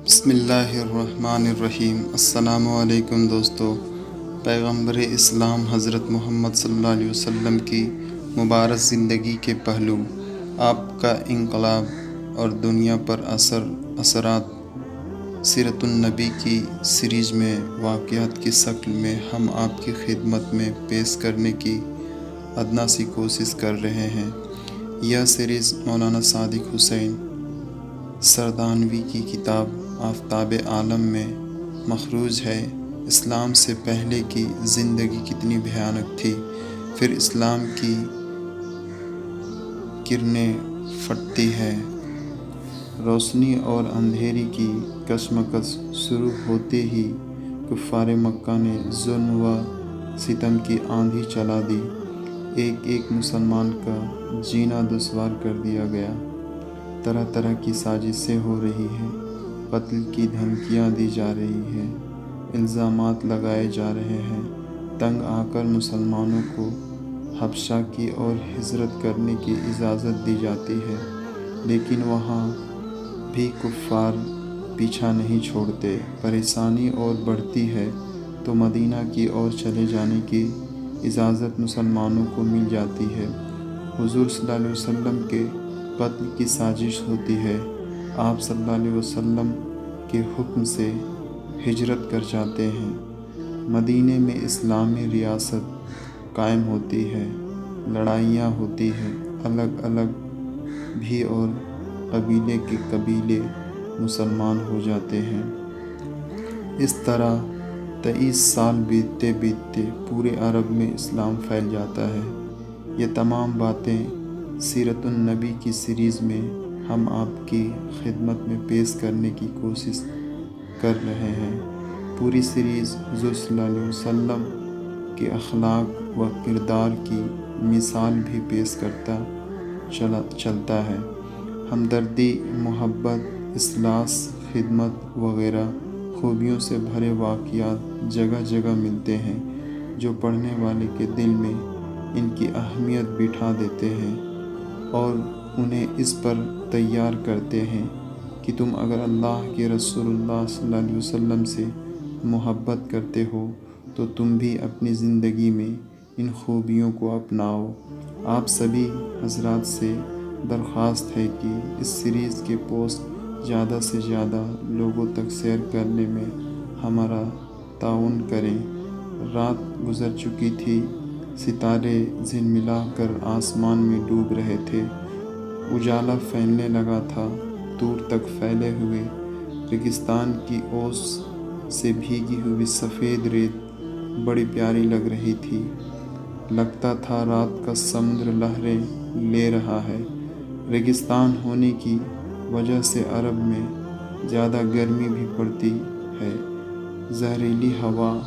بسم اللہ الرحمن الرحیم۔ السلام علیکم دوستو۔ پیغمبر اسلام حضرت محمد صلی اللہ علیہ وسلم کی مبارک زندگی کے پہلو، آپ کا انقلاب اور دنیا پر اثرات، سیرت النبی کی سیریز میں واقعات کی شکل میں ہم آپ کی خدمت میں پیش کرنے کی ادنیٰ سی کوشش کر رہے ہیں۔ یہ سیریز مولانا صادق حسین سردانوی کی کتاب آفتاب عالم میں مخروج ہے۔ اسلام سے پہلے کی زندگی کتنی بھیانک تھی، پھر اسلام کی کرنیں پھٹتی ہے، روشنی اور اندھیرے کی کشمکش شروع ہوتے ہی کفار مکہ نے ظلم و ستم کی آندھی چلا دی، ایک مسلمان کا جینا دشوار کر دیا گیا، طرح طرح کی سازشیں ہو رہی ہیں، قتل کی دھمکیاں دی جا رہی ہیں، الزامات لگائے جا رہے ہیں، تنگ آ کر مسلمانوں کو حبشہ کی اور ہجرت کرنے کی اجازت دی جاتی ہے، لیکن وہاں بھی کفار پیچھا نہیں چھوڑتے، پریشانی اور بڑھتی ہے تو مدینہ کی اور چلے جانے کی اجازت مسلمانوں کو مل جاتی ہے، حضور صلی اللہ علیہ وسلم کے قتل کی سازش ہوتی ہے، آپ صلی اللہ علیہ وسلم کے حکم سے ہجرت کر جاتے ہیں، مدینے میں اسلامی ریاست قائم ہوتی ہے، لڑائیاں ہوتی ہیں، الگ الگ بھی اور قبیلے کے قبیلے مسلمان ہو جاتے ہیں۔ اس طرح 23 سال بیتتے بیتتے پورے عرب میں اسلام پھیل جاتا ہے۔ یہ تمام باتیں سیرت النبی کی سیریز میں ہم آپ کی خدمت میں پیش کرنے کی کوشش کر رہے ہیں۔ پوری سیریز حضور صلی اللہ علیہ وسلم کے اخلاق و کردار کی مثال بھی پیش کرتا چلتا ہے۔ ہمدردی، محبت، اخلاص، خدمت وغیرہ خوبیوں سے بھرے واقعات جگہ جگہ ملتے ہیں، جو پڑھنے والے کے دل میں ان کی اہمیت بٹھا دیتے ہیں اور انہیں اس پر تیار کرتے ہیں کہ تم اگر اللہ کے رسول اللہ صلی اللہ علیہ وسلم سے محبت کرتے ہو تو تم بھی اپنی زندگی میں ان خوبیوں کو اپناؤ۔ آپ سبھی حضرات سے درخواست ہے کہ اس سیریز کے پوسٹ زیادہ سے زیادہ لوگوں تک شیئر کرنے میں ہمارا تعاون کریں۔ رات گزر چکی تھی، ستارے جھلملا کر آسمان میں ڈوب رہے تھے، اجالا پھیلنے لگا تھا، دور تک پھیلے ہوئے ریگستان کی اوس سے بھیگی ہوئی سفید ریت بڑی پیاری لگ رہی تھی، لگتا تھا رات کا سمندر لہریں لے رہا ہے۔ ریگستان ہونے کی وجہ سے عرب میں زیادہ گرمی بھی پڑتی ہے، زہریلی ہوا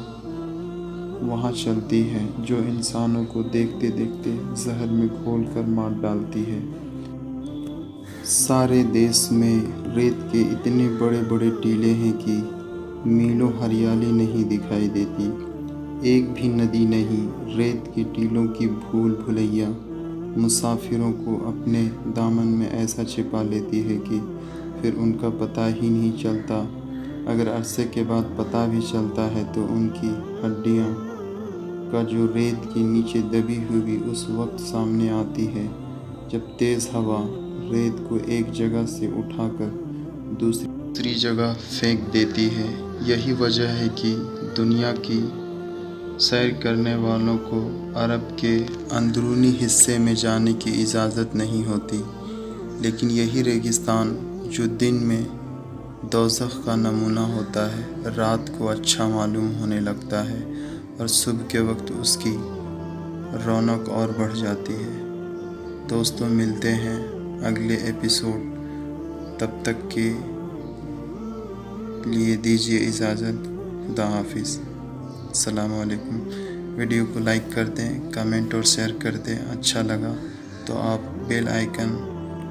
وہاں چلتی ہے جو انسانوں کو دیکھتے دیکھتے زہر میں گھول کر مار ڈالتی ہے۔ سارے دیش میں ریت کے اتنے بڑے بڑے ٹیلے ہیں کہ میلوں ہریالی نہیں دکھائی دیتی، ایک بھی ندی نہیں۔ ریت کے ٹیلوں کی بھول بھلیاں مسافروں کو اپنے دامن میں ایسا چھپا لیتی ہے کہ پھر ان کا پتہ ہی نہیں چلتا، اگر عرصے کے بعد پتہ بھی چلتا ہے تو ان کی ہڈیاں کا جو ریت کے نیچے دبی ہوئی اس وقت سامنے آتی ہے جب تیز ہوا ریت کو ایک جگہ سے اٹھا کر دوسری جگہ پھینک دیتی ہے۔ یہی وجہ ہے کہ دنیا کی سیر کرنے والوں کو عرب کے اندرونی حصے میں جانے کی اجازت نہیں ہوتی، لیکن یہی ریگستان جو دن میں دوزخ کا نمونہ ہوتا ہے، رات کو اچھا معلوم ہونے لگتا ہے اور صبح کے وقت اس کی رونق اور بڑھ جاتی ہے۔ دوستوں، ملتے ہیں اگلے ایپیسوڈ، تب تک کے لیے دیجیے اجازت۔ خدا حافظ۔ السلام علیکم۔ ویڈیو کو لائک کر دیں، کمنٹ اور شیئر کر دیں، اچھا لگا تو آپ بیل آئیکن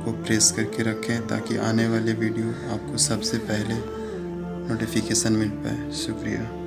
کو پریس کر کے رکھیں تاکہ آنے والے ویڈیو آپ کو سب سے پہلے نوٹیفیکیشن مل پائے۔ شکریہ۔